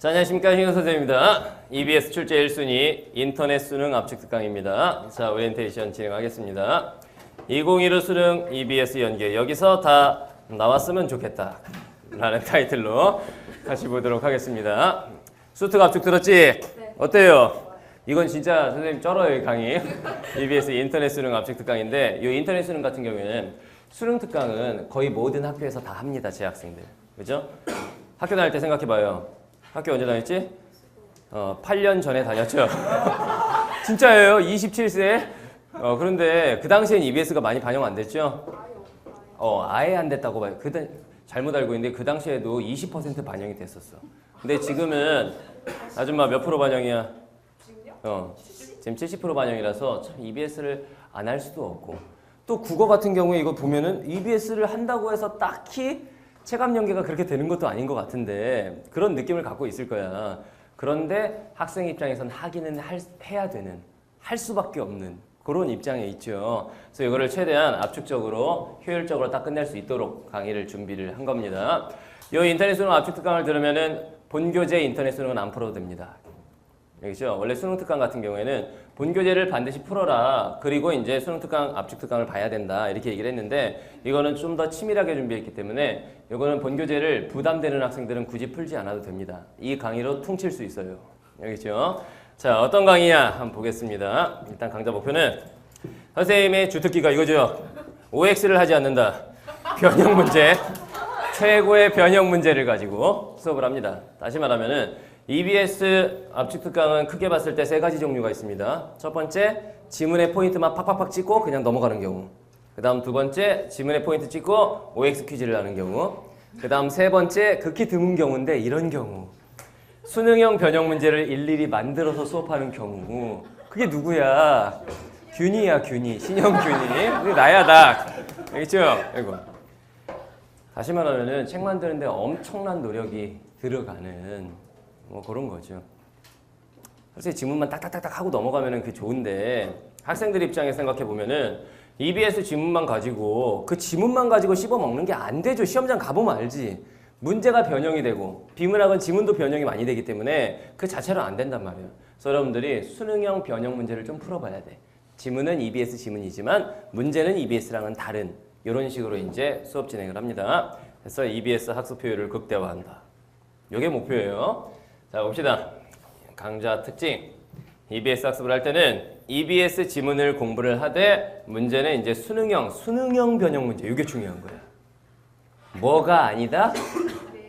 자, 안녕하십니까. 신경 선생님입니다. EBS 출제 1순위 인터넷 수능 압축 특강입니다. 자, 오리엔테이션 진행하겠습니다. 2015 수능 EBS 연계 여기서 다 나왔으면 좋겠다 라는 타이틀로 같이 보도록 하겠습니다. 수특 압축 들었지? 네. 어때요? 이건 진짜 선생님 쩔어요, 이 강의. EBS 인터넷 수능 압축 특강인데 이 인터넷 수능 같은 경우에는 수능 특강은 거의 모든 학교에서 다 합니다, 재학생들. 그죠? 학교 다닐 때 생각해봐요. 학교 언제 다녔지? 8년 전에 다녔죠. 진짜예요. 27세. 그런데 그 당시엔 EBS가 많이 반영 안 됐죠? 아예 안 됐다고 봐요. 잘못 알고 있는데 그 당시에도 20% 반영이 됐었어. 근데 지금은 아줌마 몇 프로 반영이야? 지금 70% 반영이라서 참 EBS를 안 할 수도 없고. 또 국어 같은 경우에 이거 보면은 EBS를 한다고 해서 딱히 체감 연계가 그렇게 되는 것도 아닌 것 같은데 그런 느낌을 갖고 있을 거야. 그런데 학생 입장에선 하기는 해야 되는, 할 수밖에 없는 그런 입장에 있죠. 그래서 이거를 최대한 압축적으로 효율적으로 딱 끝낼 수 있도록 강의를 준비를 한 겁니다. 이 인터넷 수능 압축 특강을 들으면은 본교재 인터넷 수능은 안 풀어도 됩니다. 알겠죠? 원래 수능 특강 같은 경우에는 본교재를 반드시 풀어라. 그리고 이제 수능 특강, 압축 특강을 봐야 된다. 이렇게 얘기를 했는데 이거는 좀 더 치밀하게 준비했기 때문에 이거는 본교재를 부담되는 학생들은 굳이 풀지 않아도 됩니다. 이 강의로 퉁칠 수 있어요. 알겠죠? 자, 어떤 강의야? 한번 보겠습니다. 일단 강좌 목표는 선생님의 주특기가 이거죠. OX를 하지 않는다. 변형 문제. 최고의 변형 문제를 가지고 수업을 합니다. 다시 말하면은 EBS 압축 특강은 크게 봤을 때 세 가지 종류가 있습니다. 첫 번째, 지문의 포인트만 팍팍팍 찍고 그냥 넘어가는 경우. 그 다음 두 번째, 지문의 포인트 찍고 OX 퀴즈를 하는 경우. 그 다음 세 번째, 극히 드문 경우인데 이런 경우. 수능형 변형 문제를 일일이 만들어서 수업하는 경우. 그게 누구야? 균이야, 균이. 신형 균이. 그게 나야, 나. 알겠죠? 이거. 다시 말하면은 책 만드는데 엄청난 노력이 들어가는 뭐 그런 거죠. 사실 지문만 딱딱딱딱 하고 넘어가면은 그게 좋은데 학생들 입장에 생각해 보면은 EBS 지문만 가지고 그 지문만 가지고 씹어 먹는 게 안 되죠. 시험장 가보면 알지. 문제가 변형이 되고 비문학은 지문도 변형이 많이 되기 때문에 그 자체로 안 된단 말이에요. 그래서 여러분들이 수능형 변형 문제를 좀 풀어봐야 돼. 지문은 EBS 지문이지만 문제는 EBS랑은 다른 이런 식으로 이제 수업 진행을 합니다. 그래서 EBS 학습 효율을 극대화한다. 이게 목표예요. 자, 봅시다. 강좌 특징. EBS 학습을 할 때는 EBS 지문을 공부를 하되 문제는 이제 수능형 변형 문제. 이게 중요한 거야. 뭐가 아니다?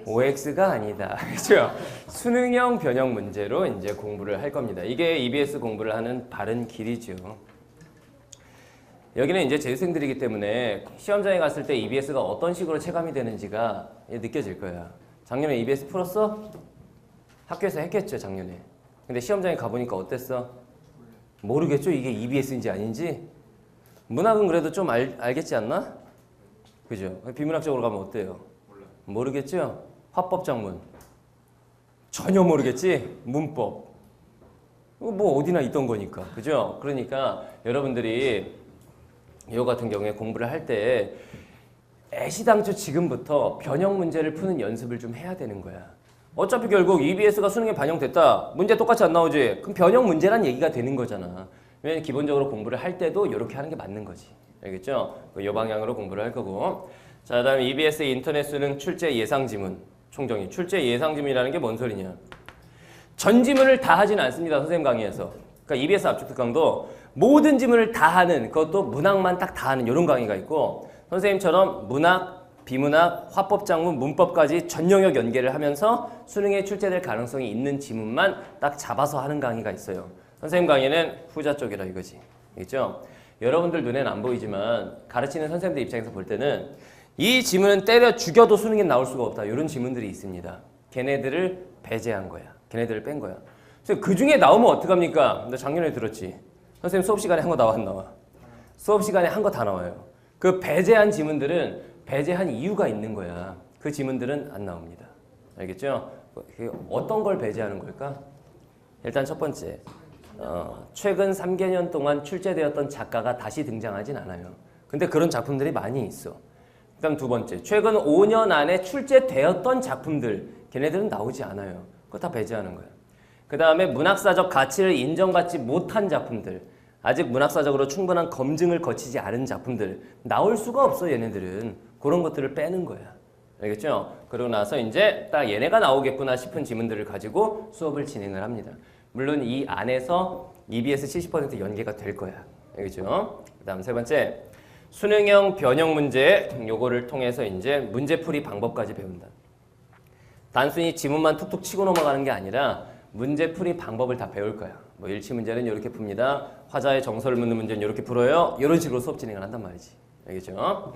OX가 아니다. 그렇죠? 수능형 변형 문제로 이제 공부를 할 겁니다. 이게 EBS 공부를 하는 바른 길이죠. 여기는 이제 재수생들이기 때문에 시험장에 갔을 때 EBS가 어떤 식으로 체감이 되는지가 느껴질 거야. 작년에 EBS 풀었어? 학교에서 했겠죠, 작년에. 근데 시험장에 가보니까 어땠어? 모르겠죠, 이게 EBS인지 아닌지? 문학은 그래도 좀 알겠지 않나? 그죠? 비문학적으로 가면 어때요? 모르겠죠? 화법작문. 전혀 모르겠지? 문법. 뭐 어디나 있던 거니까. 그죠? 그러니까 여러분들이 이거 같은 경우에 공부를 할 때 애시당초 지금부터 변형 문제를 푸는 연습을 좀 해야 되는 거야. 어차피 결국 EBS가 수능에 반영됐다. 문제 똑같이 안 나오지? 그럼 변형 문제란 얘기가 되는 거잖아. 왜냐면 기본적으로 공부를 할 때도 이렇게 하는 게 맞는 거지. 알겠죠? 이 방향으로 공부를 할 거고. 자, 다음에 EBS 인터넷 수능 출제 예상 지문. 총정의. 출제 예상 지문이라는 게 뭔 소리냐? 전 지문을 다 하진 않습니다. 선생님 강의에서. 그러니까 EBS 압축 특강도 모든 지문을 다 하는, 그것도 문학만 딱 다 하는 이런 강의가 있고 선생님처럼 문학, 비문학, 화법작문, 문법까지 전 영역 연계를 하면서 수능에 출제될 가능성이 있는 지문만 딱 잡아서 하는 강의가 있어요. 선생님 강의는 후자 쪽이라 이거지. 알겠죠? 여러분들 눈에는 안 보이지만 가르치는 선생님들 입장에서 볼 때는 이 지문은 때려 죽여도 수능에 나올 수가 없다. 이런 지문들이 있습니다. 걔네들을 배제한 거야. 걔네들을 뺀 거야. 그래서 그 중에 나오면 어떡합니까? 너 작년에 들었지? 선생님 수업 시간에 한 거 나와 안 나와? 수업 시간에 한 거 다 나와요. 그 배제한 지문들은 배제한 이유가 있는 거야. 그 지문들은 안 나옵니다. 알겠죠? 어떤 걸 배제하는 걸까? 일단 첫 번째, 최근 3개년 동안 출제되었던 작가가 다시 등장하진 않아요. 근데 그런 작품들이 많이 있어. 그다음 두 번째, 최근 5년 안에 출제되었던 작품들, 걔네들은 나오지 않아요. 그거 다 배제하는 거야. 그 다음에 문학사적 가치를 인정받지 못한 작품들, 아직 문학사적으로 충분한 검증을 거치지 않은 작품들, 나올 수가 없어 얘네들은. 그런 것들을 빼는 거야. 알겠죠? 그러고 나서 이제 딱 얘네가 나오겠구나 싶은 지문들을 가지고 수업을 진행을 합니다. 물론 이 안에서 EBS 70% 연계가 될 거야. 알겠죠? 그 다음 세 번째, 수능형 변형 문제, 요거를 통해서 이제 문제풀이 방법까지 배운다. 단순히 지문만 툭툭 치고 넘어가는 게 아니라 문제풀이 방법을 다 배울 거야. 뭐 일치 문제는 이렇게 풉니다. 화자의 정서를 묻는 문제는 이렇게 풀어요. 이런 식으로 수업 진행을 한단 말이지. 알겠죠?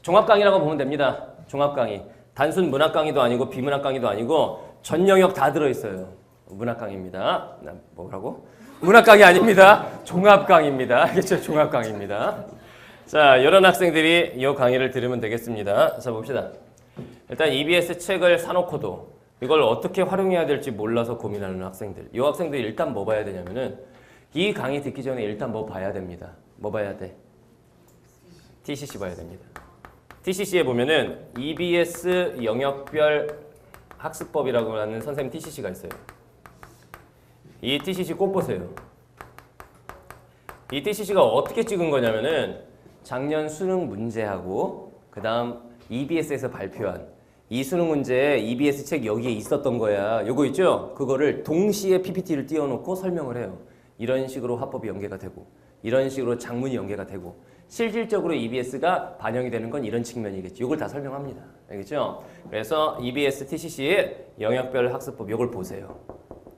종합 강의라고 보면 됩니다. 종합 강의. 단순 문학 강의도 아니고 비문학 강의도 아니고 전 영역 다 들어있어요. 문학 강의입니다. 뭐라고? 문학 강의 아닙니다. 종합 강의입니다. 알겠죠? 종합 강의입니다. 자, 이런 학생들이 이 강의를 들으면 되겠습니다. 자, 봅시다. 일단 EBS 책을 사놓고도 이걸 어떻게 활용해야 될지 몰라서 고민하는 학생들. 이 학생들이 일단 뭐 봐야 되냐면은 이 강의 듣기 전에 일단 뭐 봐야 됩니다. 뭐 봐야 돼? TCC 봐야 됩니다. TCC에 보면은 EBS 영역별 학습법이라고 하는 선생님 TCC가 있어요. 이 TCC 꼭 보세요. 이 TCC가 어떻게 찍은 거냐면은 작년 수능 문제하고 그 다음 EBS에서 발표한 이 수능 문제에 EBS 책 여기에 있었던 거야. 요거 있죠? 그거를 동시에 PPT를 띄워놓고 설명을 해요. 이런 식으로 화법이 연계가 되고 이런 식으로 장문이 연계가 되고 실질적으로 EBS가 반영이 되는 건 이런 측면이겠지. 이걸 다 설명합니다. 알겠죠? 그래서 EBS TCC의 영역별 학습법 이걸 보세요.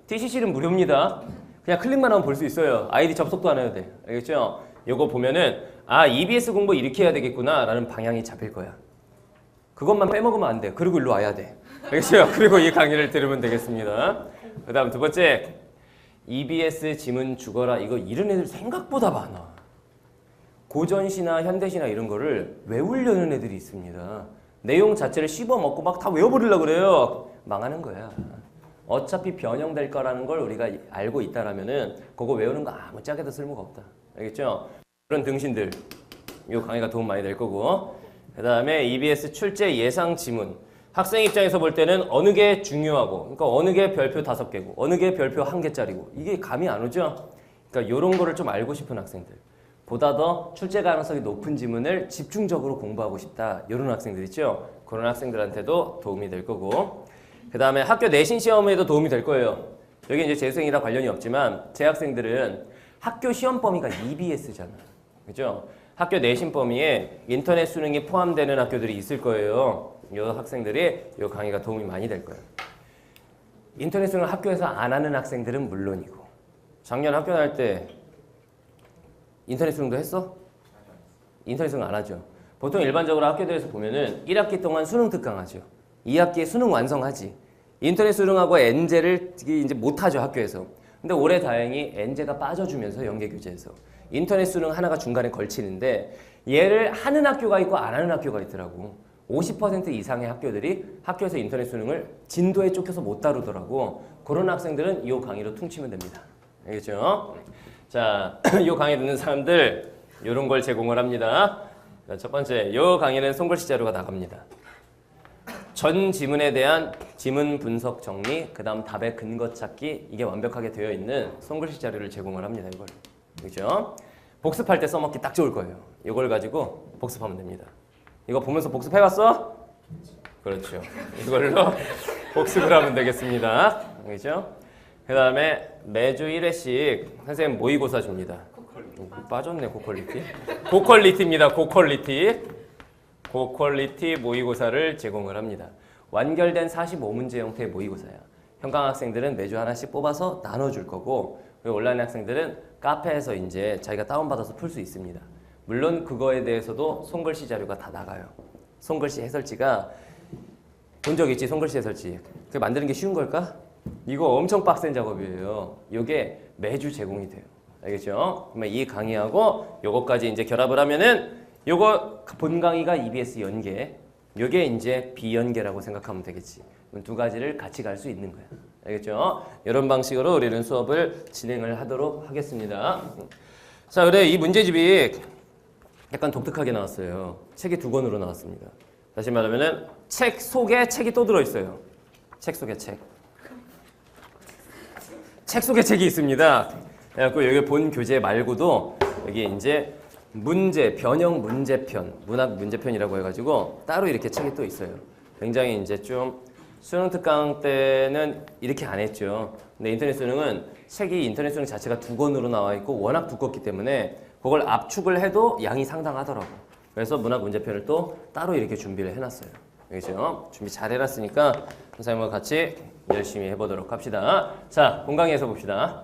TCC는 무료입니다. 그냥 클릭만 하면 볼 수 있어요. 아이디 접속도 안 해도 돼. 알겠죠? 이거 보면은 아 EBS 공부 이렇게 해야 되겠구나 라는 방향이 잡힐 거야. 그것만 빼먹으면 안 돼. 그리고 일로 와야 돼. 알겠죠? 그리고 이 강의를 들으면 되겠습니다. 그 다음 두 번째, EBS 지문 죽어라. 이거 이런 애들 생각보다 많아. 고전시나 현대시나 이런 거를 외우려는 애들이 있습니다. 내용 자체를 씹어먹고 막 다 외워버리려고 그래요. 망하는 거야. 어차피 변형될 거라는 걸 우리가 알고 있다라면은 그거 외우는 거 아무짝에도 쓸모가 없다. 알겠죠? 그런 등신들, 이 강의가 도움 많이 될 거고. 그 다음에 EBS 출제 예상 지문. 학생 입장에서 볼 때는 어느 게 중요하고, 그러니까 어느 게 별표 5개고, 어느 게 별표 1개짜리고, 이게 감이 안 오죠? 그러니까 이런 거를 좀 알고 싶은 학생들. 보다 더 출제 가능성이 높은 지문을 집중적으로 공부하고 싶다. 이런 학생들 있죠? 그런 학생들한테도 도움이 될 거고. 그 다음에 학교 내신 시험에도 도움이 될 거예요. 여기 이제 재수생이랑 관련이 없지만, 제 학생들은 학교 시험 범위가 EBS잖아. 그죠? 학교 내신 범위에 인터넷 수능이 포함되는 학교들이 있을 거예요. 이 학생들이 이 강의가 도움이 많이 될 거예요. 인터넷 수능을 학교에서 안 하는 학생들은 물론이고 작년 학교 다닐 때 인터넷 수능도 했어? 인터넷 수능 안 하죠. 보통 일반적으로 학교들에서 보면은 1학기 동안 수능 특강하죠. 2학기에 수능 완성하지. 인터넷 수능하고 엔제를 이제 못 하죠, 학교에서. 근데 올해 다행히 엔제가 빠져주면서 연계 교재에서 인터넷 수능 하나가 중간에 걸치는데 얘를 하는 학교가 있고 안 하는 학교가 있더라고. 50% 이상의 학교들이 학교에서 인터넷 수능을 진도에 쫓겨서 못 다루더라고. 그런 학생들은 이 강의로 퉁치면 됩니다. 알겠죠? 자, 이 강의 듣는 사람들 이런 걸 제공을 합니다. 자, 첫 번째, 이 강의는 손글씨 자료가 나갑니다. 전 지문에 대한 지문 분석 정리, 그 다음 답의 근거 찾기, 이게 완벽하게 되어 있는 손글씨 자료를 제공을 합니다. 이걸. 그죠? 복습할 때 써먹기 딱 좋을 거예요. 이걸 가지고 복습하면 됩니다. 이거 보면서 복습해봤어? 그렇죠. 이걸로 복습을 하면 되겠습니다. 그죠? 그 다음에 매주 1회씩 선생님 모의고사 줍니다. 빠졌네, 고퀄리티. 고퀄리티입니다. 고퀄리티. 고퀄리티 모의고사를 제공을 합니다. 완결된 45문제 형태의 모의고사야. 현강 학생들은 매주 하나씩 뽑아서 나눠줄 거고, 그리고 온라인 학생들은 카페에서 이제 자기가 다운받아서 풀 수 있습니다. 물론 그거에 대해서도 손글씨 자료가 다 나가요. 손글씨 해설지가 본 적 있지? 손글씨 해설지. 그 만드는 게 쉬운 걸까? 이거 엄청 빡센 작업이에요. 이게 매주 제공이 돼요. 알겠죠? 그러면 이 강의하고 요거까지 이제 결합을 하면은 요거 본 강의가 EBS 연계, 요게 이제 비연계라고 생각하면 되겠지. 두 가지를 같이 갈 수 있는 거야. 알겠죠? 이런 방식으로 우리는 수업을 진행을 하도록 하겠습니다. 자, 그래 이 문제집이 약간 독특하게 나왔어요. 책이 2권으로 나왔습니다. 다시 말하면은 책 속에 책이 또 들어있어요. 책 속에 책. 책 속에 책이 있습니다. 그래갖고 여기 본 교재 말고도 여기 이제 문제, 변형 문제편, 문학 문제편이라고 해가지고 따로 이렇게 책이 또 있어요. 굉장히 이제 좀 수능 특강 때는 이렇게 안 했죠. 근데 인터넷 수능은 책이 인터넷 수능 자체가 2권으로 나와 있고 워낙 두껍기 때문에 그걸 압축을 해도 양이 상당하더라고. 그래서 문학 문제편을 또 따로 이렇게 준비를 해놨어요. 알겠죠? 준비 잘 해놨으니까 선생님과 같이 열심히 해보도록 합시다. 자, 본강의에서 봅시다.